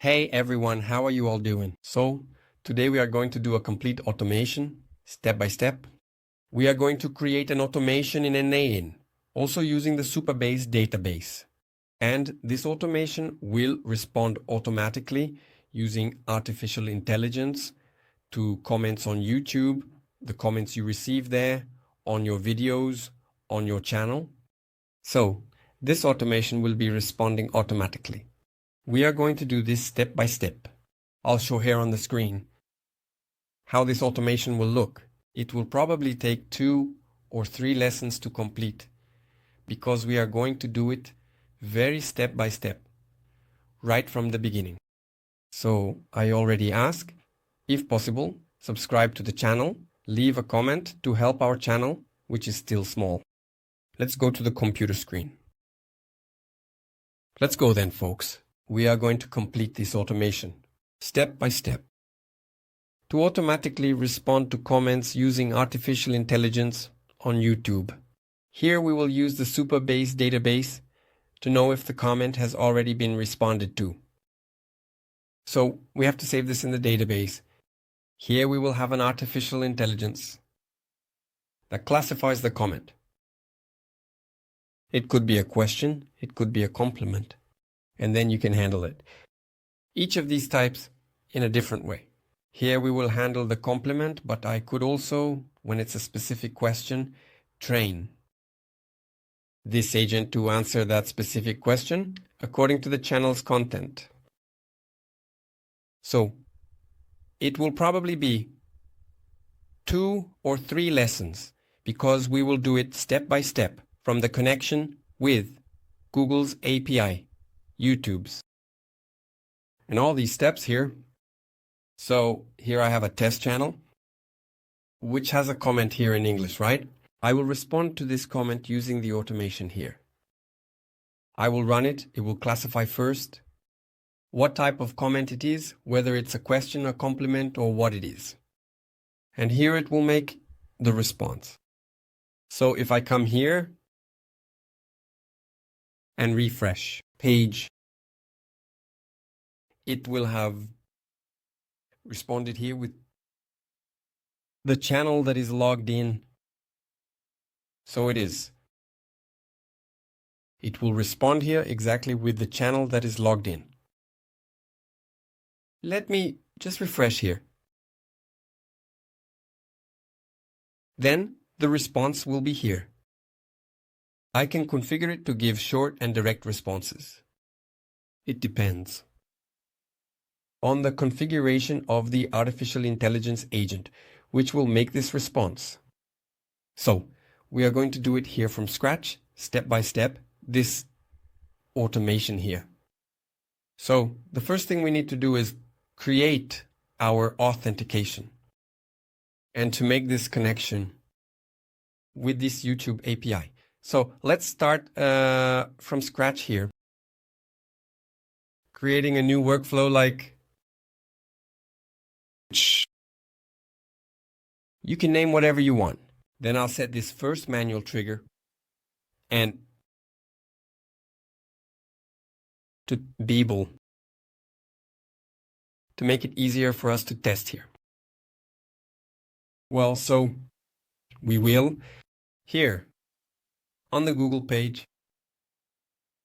Hey everyone, how are you all doing? So, today we are going to do a complete automation, step by step. We are going to create an automation in N8N, also using the Supabase database. And this automation will respond automatically using artificial intelligence to comments on YouTube, the comments you receive there, on your videos, on your channel. So, this automation will be responding automatically. We are going to do this step by step. I'll show here on the screen how this automation will look. It will probably take 2 or 3 lessons to complete because we are going to do it very step by step, right from the beginning. So I already ask, if possible, subscribe to the channel, leave a comment to help our channel, which is still small. Let's go to the computer screen. Let's go then, folks. We are going to complete this automation, step by step. To automatically respond to comments using artificial intelligence on YouTube. Here we will use the Supabase database to know if the comment has already been responded to. So we have to save this in the database. Here we will have an artificial intelligence that classifies the comment. It could be a question, it could be a compliment, and then you can handle it. Each of these types in a different way. Here we will handle the compliment, but I could also, when it's a specific question, train this agent to answer that specific question according to the channel's content. So it will probably be 2 or 3 lessons because we will do it step by step from the connection with Google's API, YouTube's, and all these steps here. So here I have a test channel which has a comment here in English, right? I will respond to this comment using the automation here. I will run it. It will classify first what type of comment it is, whether it's a question, a compliment, or what it is. And here it will make the response. So if I come here and refresh page, it will have responded here with the channel that is logged in. So it is. It will respond here exactly with the channel that is logged in. Let me just refresh here. Then the response will be here. I can configure it to give short and direct responses. It depends on the configuration of the artificial intelligence agent, which will make this response. So we are going to do it here from scratch, step by step, this automation here. So the first thing we need to do is create our authentication. And to make this connection with this YouTube API. So let's start from scratch here. Creating a new workflow like you can name whatever you want. Then I'll set this first manual trigger and to Beeble to make it easier for us to test here. Well, so we will here on the Google page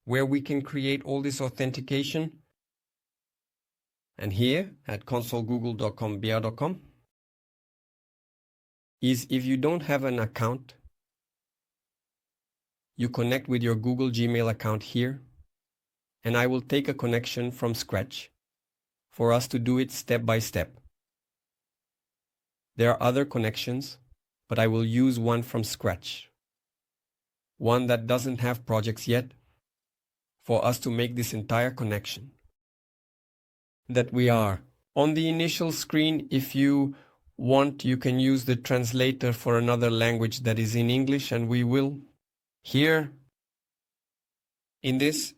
where we can create all this authentication, and here at consolegoogle.com.br.com is if you don't have an account, you connect with your Google Gmail account here, and I will take a connection from scratch for us to do it step by step. There are other connections, but I will use one from scratch. One that doesn't have projects yet, for us to make this entire connection. That we are on the initial screen. If you want, you can use the translator for another language that is in English, and we will here in this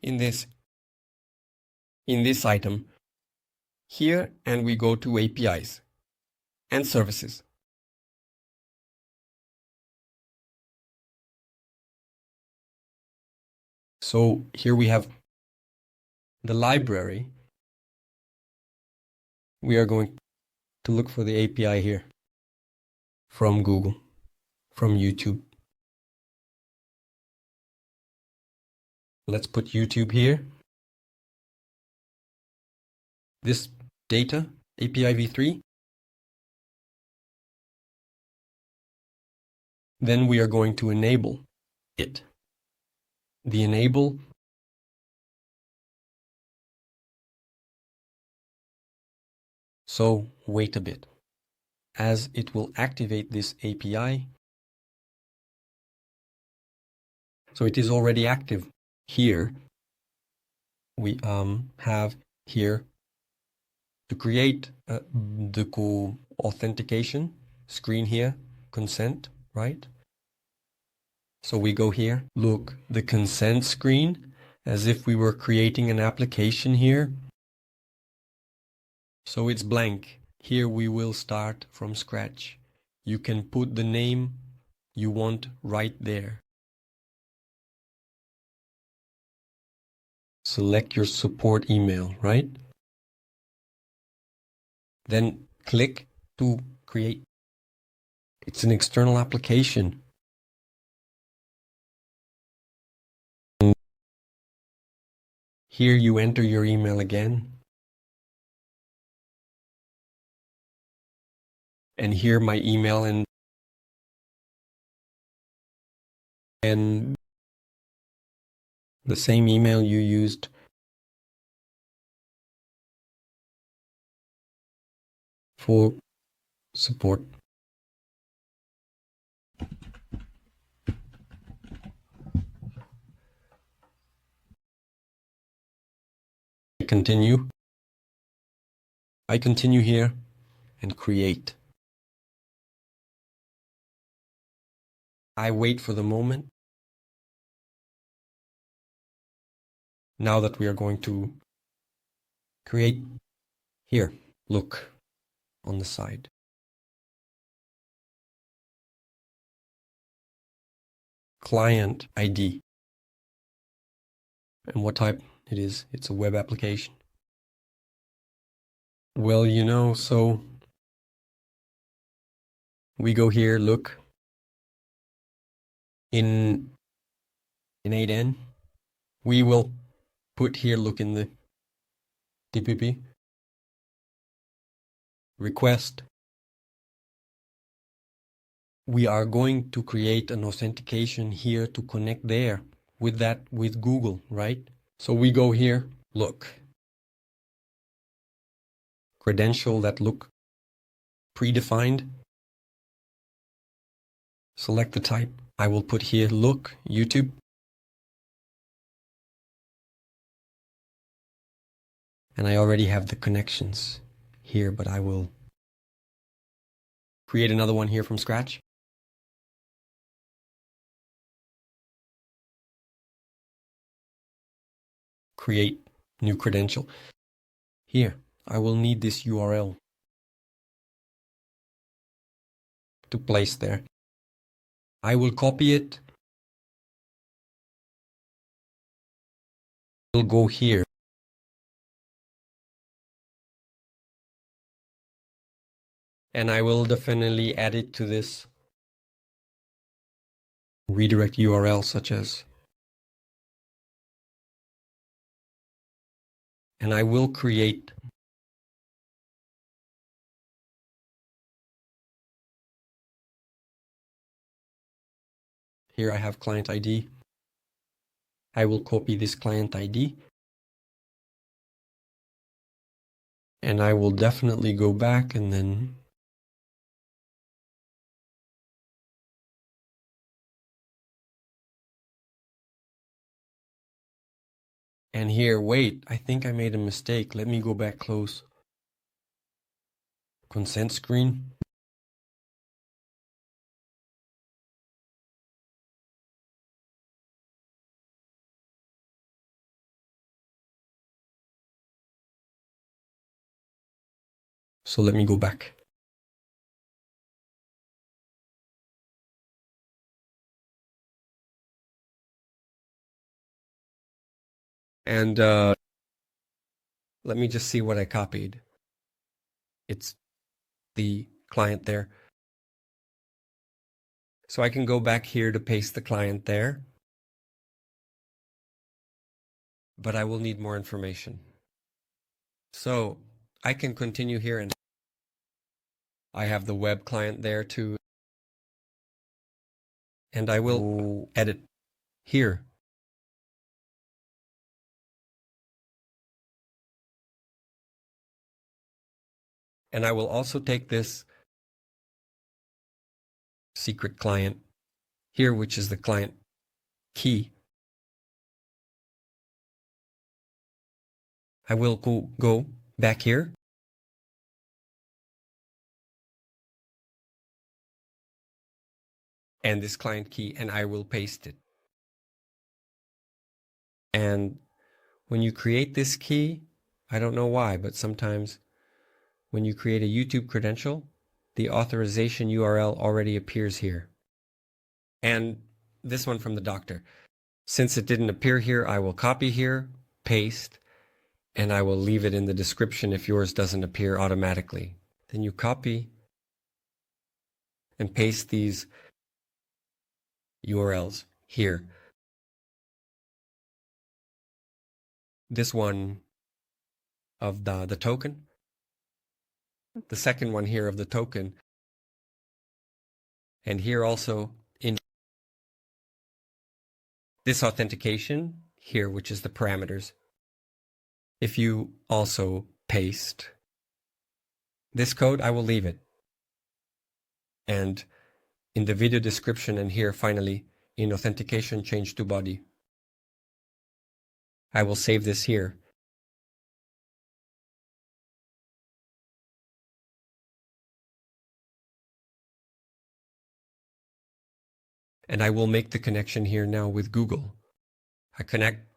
item here, and we go to APIs and services. So here we have the library we are going to look for the API here from Google, from YouTube. Let's put YouTube here. This data, API v3. Then we are going to enable it. The enable So wait a bit, as it will activate this API. So it is already active. Here we have here to create the authentication screen here, consent, right? So we go here, look, the consent screen, as if we were creating an application here. So it's blank. Here we will start from scratch. You can put the name you want right there. Select your support email, right? Then click to create. It's an external application. Here you enter your email again. And here my email and the same email you used for support. Continue. I continue here and create. I wait for the moment. Now that we are going to create here, look on the side. Client ID. And what type it is? It's a web application. Well, you know, so we go here, look in N8N. We will put here, look in the DPP. Request. We are going to create an authentication here to connect there with Google, right? So we go here, look. Credential that look predefined. Select the type. I will put here, look, YouTube. And I already have the connections here, but I will create another one here from scratch. Create new credential. Here, I will need this URL to place there. I will copy it. We'll go here. And I will definitely add it to this redirect URL such as. And I will create here I have client ID. I will copy this client ID. And I will definitely go back and then and here, wait, I think I made a mistake. Let me go back close. Consent screen. So let me go back. And let me just see what I copied. it's the client there. So I can go back here to paste the client there, but I will need more information. So I can continue here, and I have the web client there too, and I will edit here. And I will also take this secret client here, which is the client key. I will go back here and this client key, and I will paste it. And when you create this key, I don't know why, but sometimes when you create a YouTube credential, the authorization URL already appears here. And this one from the doctor. Since it didn't appear here, I will copy here, paste, and I will leave it in the description if yours doesn't appear automatically. Then you copy and paste these URLs here. This one of the token, the second one here of the token, and here also in this authentication here, which is the parameters. If you also paste this code, I will leave it. And in the video description and here finally in authentication change to body, I will save this here. And I will make the connection here now with Google. I connect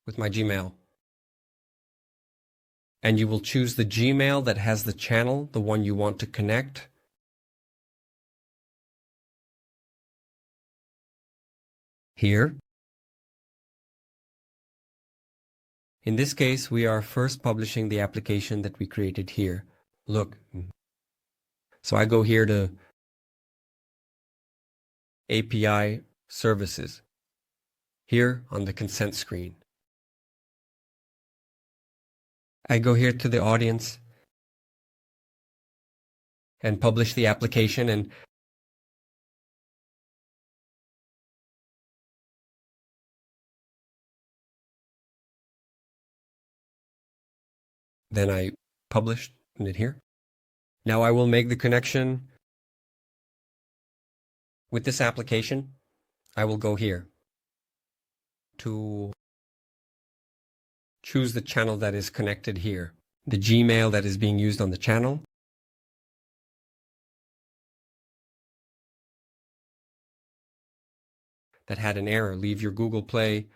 with my Gmail. And you will choose the Gmail that has the channel, the one you want to connect. Here. In this case, we are first publishing the application that we created here. Look. So I go here to API services, here on the consent screen. I go here to the audience and publish the application, and then I published it here. Now I will make the connection with this application. I will go here to choose the channel that is connected here, the Gmail that is being used on the channel. That had an error, leave your Google Play.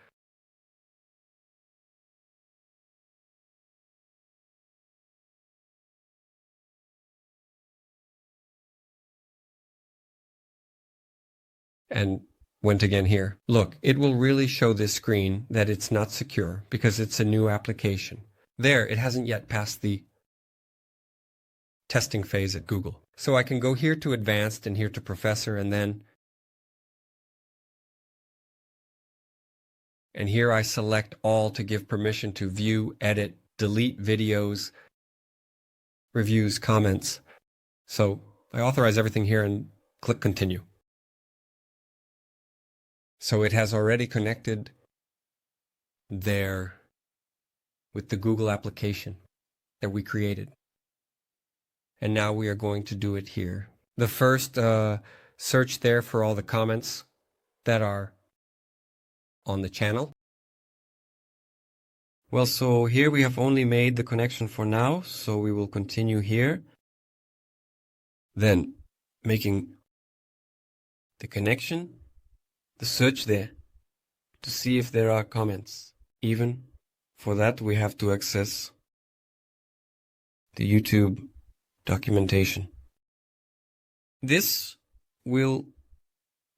And went again here. Look, it will really show this screen that it's not secure because it's a new application. There, it hasn't yet passed the testing phase at Google. So I can go here to Advanced and here to Professor, and here I select all to give permission to view, edit, delete videos, reviews, comments. So I authorize everything here and click Continue. So it has already connected there with the Google application that we created. And now we are going to do it here. The first search there for all the comments that are on the channel. Well, so here we have only made the connection for now, so we will continue here. Then making the connection, the search there to see if there are comments. Even for that, we have to access the YouTube documentation. This will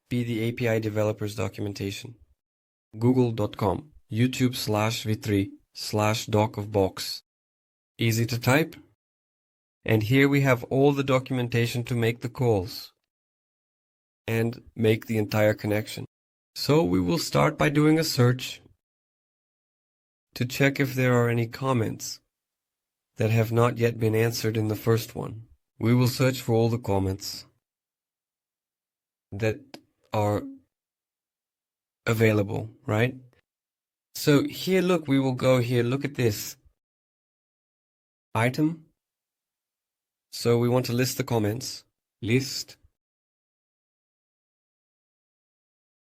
be the API developers documentation. Google.com, YouTube/v3/doc of box. Easy to type And here we have all the documentation to make the calls and make the entire connection. So we will start by doing a search to check if there are any comments that have not yet been answered in the first one. We will search for all the comments that are available, right? So here, look, we will go here, look at this item. So we want to list the comments, list.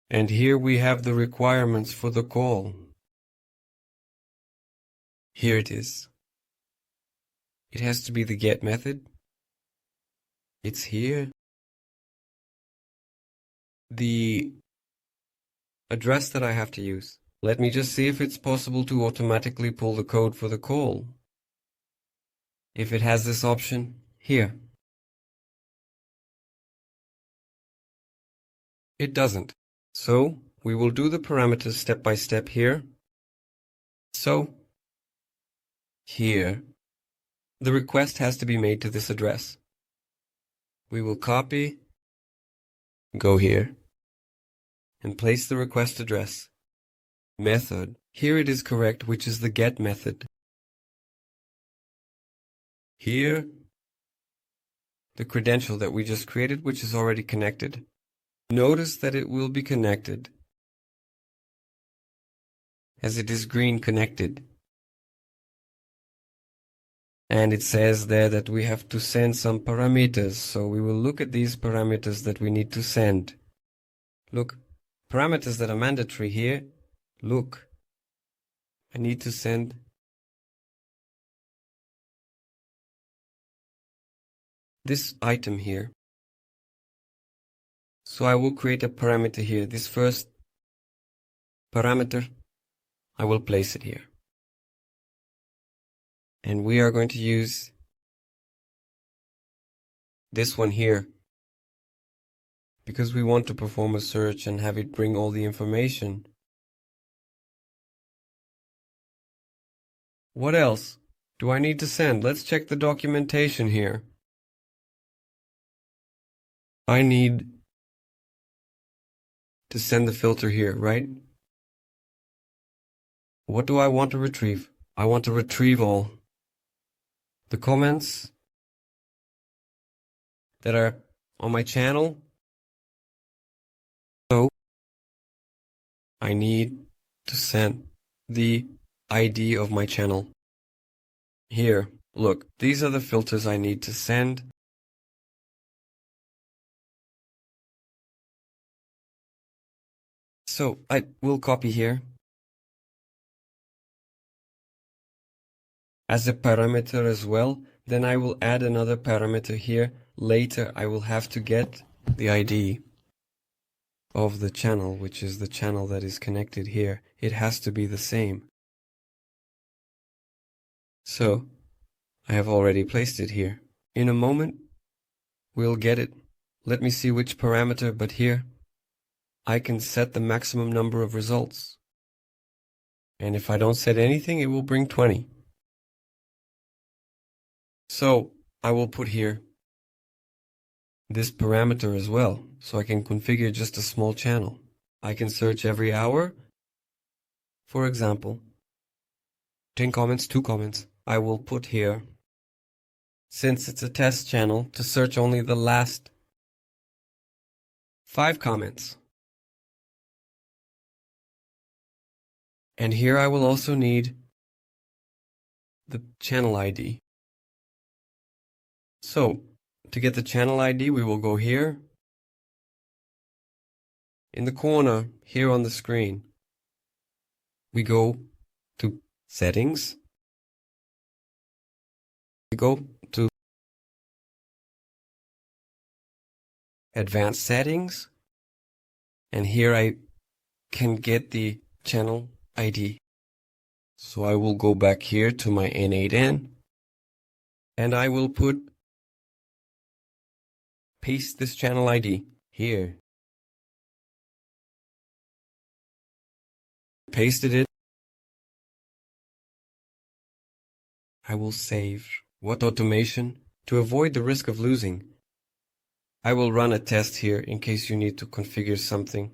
And here we have the requirements for the call. Here it is. It has to be the get method. It's here. The address that I have to use. Let me just see if it's possible to automatically pull the code for the call. If it has this option, here. It doesn't. So we will do the parameters step by step here. So here, the request has to be made to this address. We will copy, go here, and place the request address. Method. Here it is correct, which is the get method. Here, the credential that we just created, which is already connected. Notice that it will be connected, as it is green connected. And it says there that we have to send some parameters, so we will look at these parameters that we need to send. Look, parameters that are mandatory here. Look, I need to send this item here. So I will create a parameter here. This first parameter, I will place it here. And we are going to use this one here because we want to perform a search and have it bring all the information. What else do I need to send? Let's check the documentation here. I need to send the filter here, right? What do I want to retrieve? I want to retrieve all the comments that are on my channel. So I need to send the ID of my channel. Here, look, these are the filters I need to send. So I will copy here as a parameter as well. Then I will add another parameter here. Later I will have to get the ID of the channel, which is the channel that is connected here. It has to be the same. So I have already placed it here. In a moment we'll get it. Let me see which parameter, but here I can set the maximum number of results. And if I don't set anything, it will bring 20. So I will put here this parameter as well, so I can configure just a small channel. I can search every hour. For example, 10 comments, 2 comments. I will put here, since it's a test channel, to search only the last 5 comments. And here I will also need the channel ID. So, to get the channel ID, we will go here. In the corner, here on the screen, we go to Settings. We go to Advanced Settings. And here I can get the channel ID. So I will go back here to my N8N. And I will paste this channel ID here. Pasted it. I will save. What automation? To avoid the risk of losing, I will run a test here in case you need to configure something.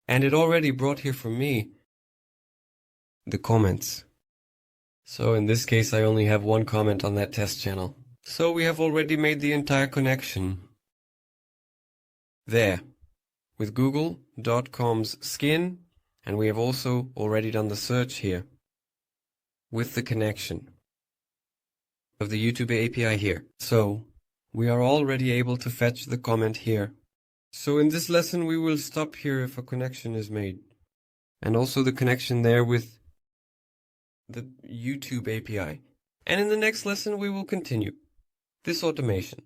And it already brought here for me the comments. So in this case, I only have one comment on that test channel. So we have already made the entire connection. There, with Google.com's skin, and we have also already done the search here with the connection of the YouTube API here. So we are already able to fetch the comment here. So in this lesson, we will stop here if a connection is made. And also the connection there with the YouTube API. And in the next lesson, we will continue this automation.